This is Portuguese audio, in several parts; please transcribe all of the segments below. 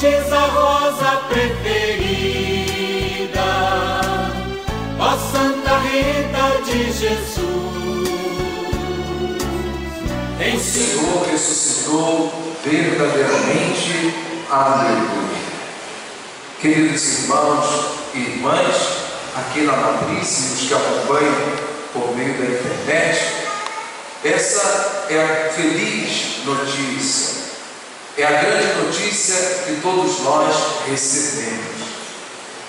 fontes, a rosa preferida, ó Santa Rita de Jesus. O Senhor ressuscitou verdadeiramente. Aleluia. Queridos irmãos e irmãs, aqui na matriz e os que acompanham por meio da internet, essa é a feliz notícia, é a grande notícia que todos nós recebemos: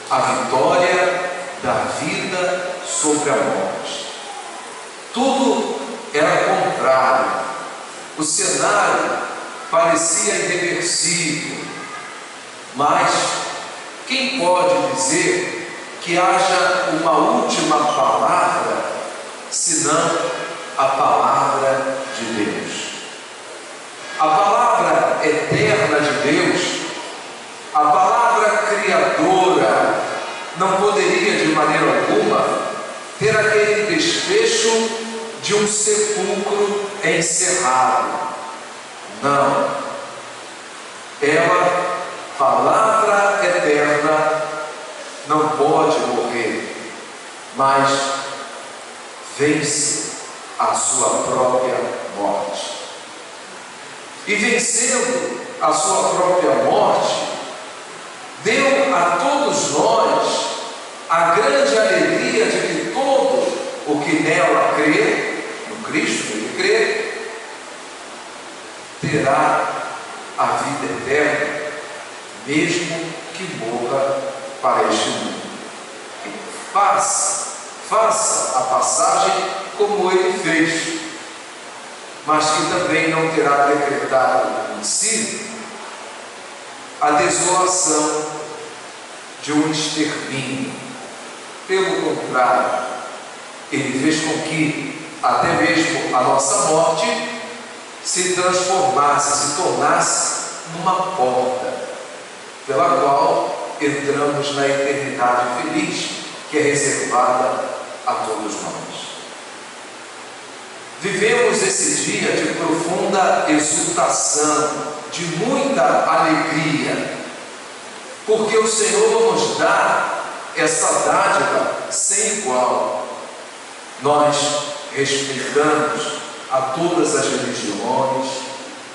a vitória da vida sobre a morte. Tudo era contrário, o cenário parecia irreversível, mas quem pode dizer que haja uma última palavra, senão a palavra de Deus? A palavra eterna de Deus, a palavra criadora, não poderia de maneira alguma ter aquele desfecho de um sepulcro encerrado. Não. Ela, palavra eterna, não pode morrer, mas vence a sua própria morte. E vencendo a sua própria morte, deu a todos nós a grande alegria de que todo o que nela crê, no Cristo que ele crê, terá a vida eterna, mesmo que morra para este mundo. Faça a passagem como ele fez, mas que também não terá decretado em si a desolação de um extermínio. Pelo contrário, ele fez com que até mesmo a nossa morte se transformasse, se tornasse numa porta pela qual entramos na eternidade feliz que é reservada a todos nós. Vivemos esse dia de profunda exultação, de muita alegria, porque o Senhor nos dá essa dádiva sem igual. Nós respeitamos a todas as religiões,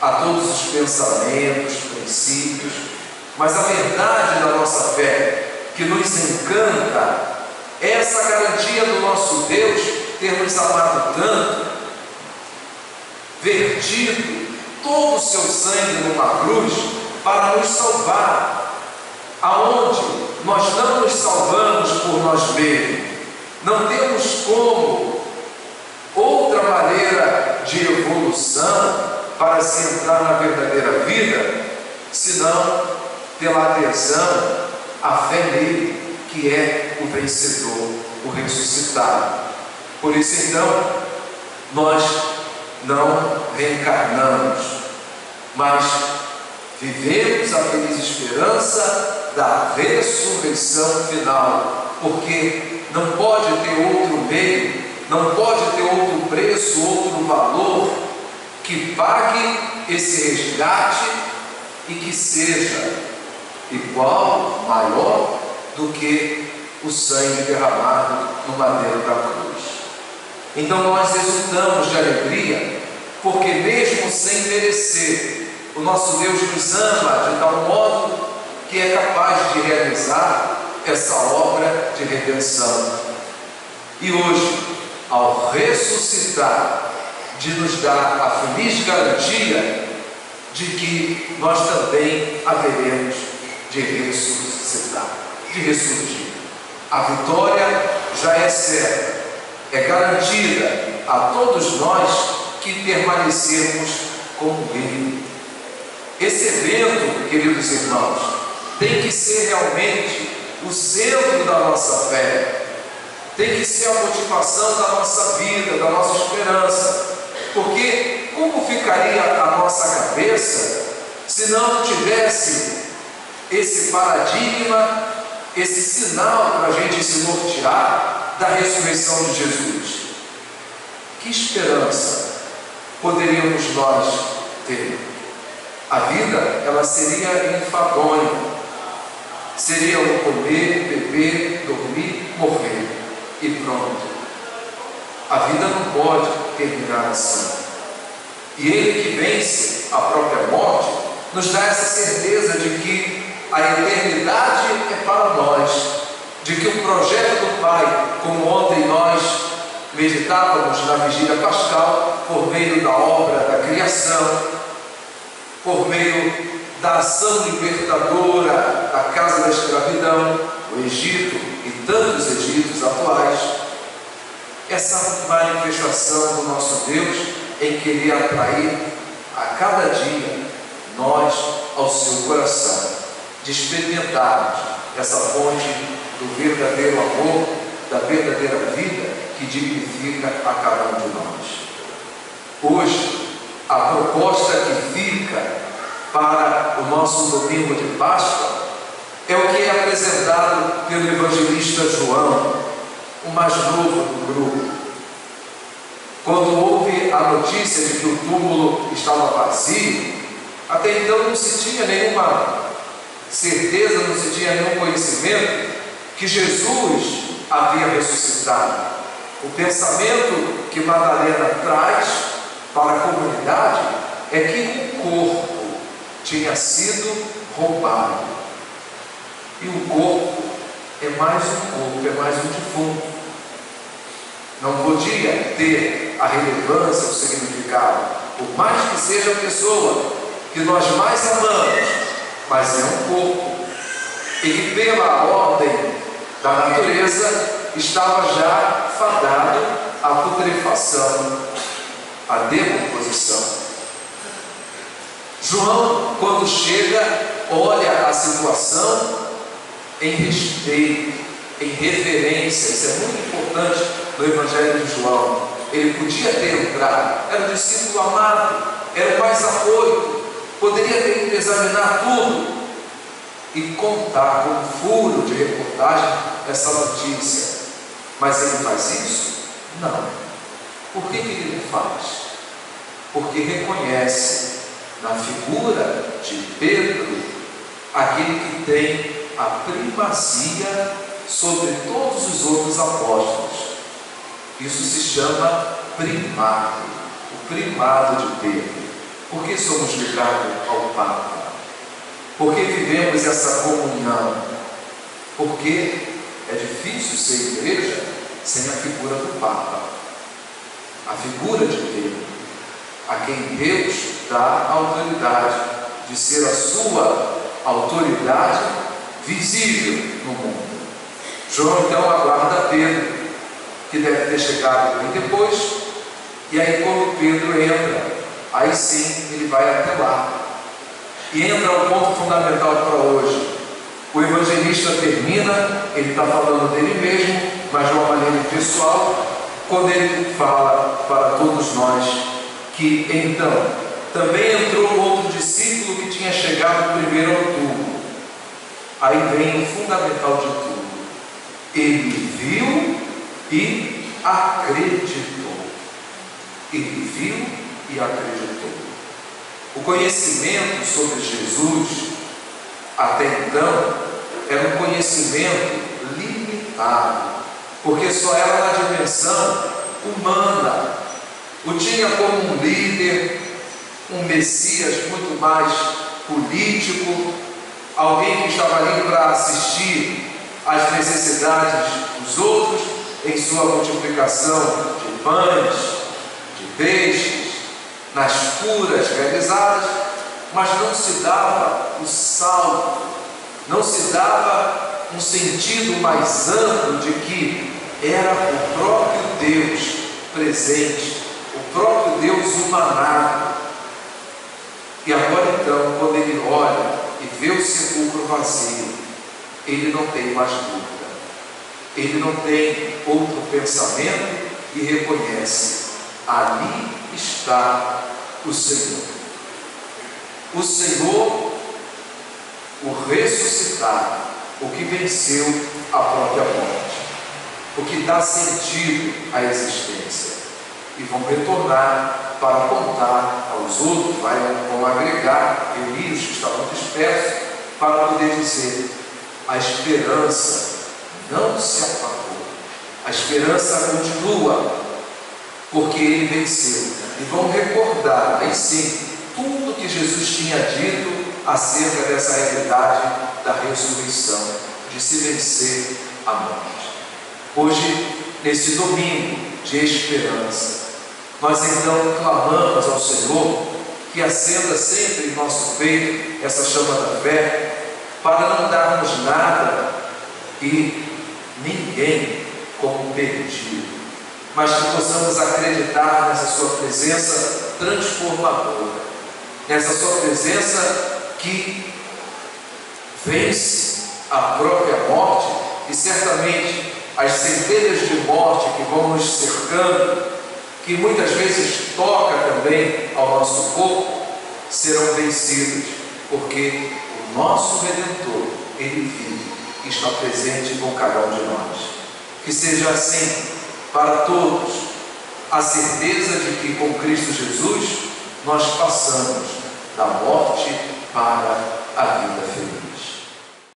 a todos os pensamentos, princípios, mas a verdade da nossa fé que nos encanta é essa garantia do nosso Deus ter nos amado tanto, vertido todo o seu sangue numa cruz para nos salvar, aonde nós não nos salvamos por nós mesmos, não temos como outra maneira de evolução para se entrar na verdadeira vida, senão pela adesão à fé nele, que é o vencedor, o ressuscitado. Por isso então, nós não reencarnamos, mas vivemos a feliz esperança da ressurreição final, porque não pode ter outro meio, não pode ter outro preço, outro valor que pague esse resgate e que seja igual, maior do que o sangue derramado no madeiro da cruz. Então nós exultamos de alegria, porque mesmo sem merecer, o nosso Deus nos ama de tal modo que é capaz de realizar essa obra de redenção. E hoje, ao ressuscitar, de nos dar a feliz garantia de que nós também haveremos de ressuscitar, de ressurgir. A vitória já é certa, é garantida a todos nós que permanecermos com Ele. Esse evento, queridos irmãos, tem que ser realmente o centro da nossa fé, tem que ser a motivação da nossa vida, da nossa esperança, porque como ficaria a nossa cabeça se não tivesse esse paradigma, esse sinal para a gente se nortear da ressurreição de Jesus? Que esperança poderíamos nós ter? A vida, ela seria enfadonha. Seria o comer, beber, dormir, morrer e pronto. A vida não pode terminar assim. E Ele que vence a própria morte, nos dá essa certeza de que a eternidade é para nós, de que o projeto do Pai, como ontem nós meditávamos na vigília pascal, por meio da obra da criação, por meio da ação libertadora da casa da escravidão, o Egito e tantos Egitos atuais, essa manifestação do nosso Deus em querer atrair a cada dia nós ao seu coração, de experimentarmos essa fonte do verdadeiro amor, da verdadeira vida que dignifica a cada um de nós. Hoje, a proposta que fica para o nosso domingo de Páscoa é o que é apresentado pelo evangelista João, o mais novo do grupo. Quando houve a notícia de que o túmulo estava vazio, até então não se tinha nenhuma certeza, não se tinha nenhum conhecimento que Jesus havia ressuscitado. O pensamento que Madalena traz para a comunidade é que o corpo tinha sido roubado. E o corpo é mais um corpo, é mais um defunto. Não podia ter a relevância, o significado, por mais que seja a pessoa que nós mais amamos, mas é um corpo. E que pela ordem da natureza estava já fadado à putrefação, à decomposição. João, quando chega, olha a situação em respeito, em reverência. Isso é muito importante no Evangelho de João. Ele podia ter entrado, era um discípulo amado, era o mais afoito, poderia ter ido examinar tudo e contar com furo de reportagem essa notícia. Mas ele faz isso? Não. Por que ele não faz? Porque reconhece na figura de Pedro aquele que tem a primazia sobre todos os outros apóstolos. Isso se chama primado, o primado de Pedro. Por que somos ligados ao Papa? Por que vivemos essa comunhão? Porque é difícil ser igreja sem a figura do Papa, a figura de Pedro, a quem Deus dá a autoridade de ser a sua autoridade visível no mundo. João então aguarda Pedro, que deve ter chegado bem depois, e aí quando Pedro entra, aí sim ele vai até lá. E entra o ponto fundamental para hoje. O evangelista termina, ele está falando dele mesmo, mas de uma maneira pessoal, quando ele fala para todos nós que então também entrou outro discípulo que tinha chegado primeiro ao túmulo. Aí vem o fundamental de tudo. Ele viu e acreditou. Ele viu e acreditou. O conhecimento sobre Jesus até então era um conhecimento limitado, porque só era na dimensão humana. O tinha como um líder, um Messias muito mais político, alguém que estava ali para assistir às necessidades dos outros em sua multiplicação de pães, de peixes, nas curas realizadas, mas não se dava o salto, não se dava um sentido mais amplo de que era o próprio Deus presente, o próprio Deus humanado. E agora então, quando ele olha e vê o sepulcro vazio, ele não tem mais dúvida, ele não tem outro pensamento e reconhece: ali está o Senhor. O Senhor, o ressuscitado, o que venceu a própria morte, o que dá sentido à existência. e vão retornar para contar aos outros, vão agregar Elias, que estavam dispersos, para poder dizer: a esperança não se apagou, a esperança continua, porque ele venceu. E vão recordar, aí sim, tudo que Jesus tinha dito acerca dessa realidade da ressurreição, de se vencer a morte. Hoje, nesse domingo de esperança, nós então clamamos ao Senhor que acenda sempre em nosso peito essa chama da fé, para não darmos nada e ninguém como perdido, mas que possamos acreditar nessa sua presença transformadora, nessa sua presença que vence a própria morte, e certamente as centelhas de morte que vão nos cercando, que muitas vezes toca também ao nosso corpo, serão vencidas, porque o nosso Redentor, Ele vive e está presente com cada um de nós. Que seja assim para todos, a certeza de que com Cristo Jesus nós passamos da morte para a vida feliz.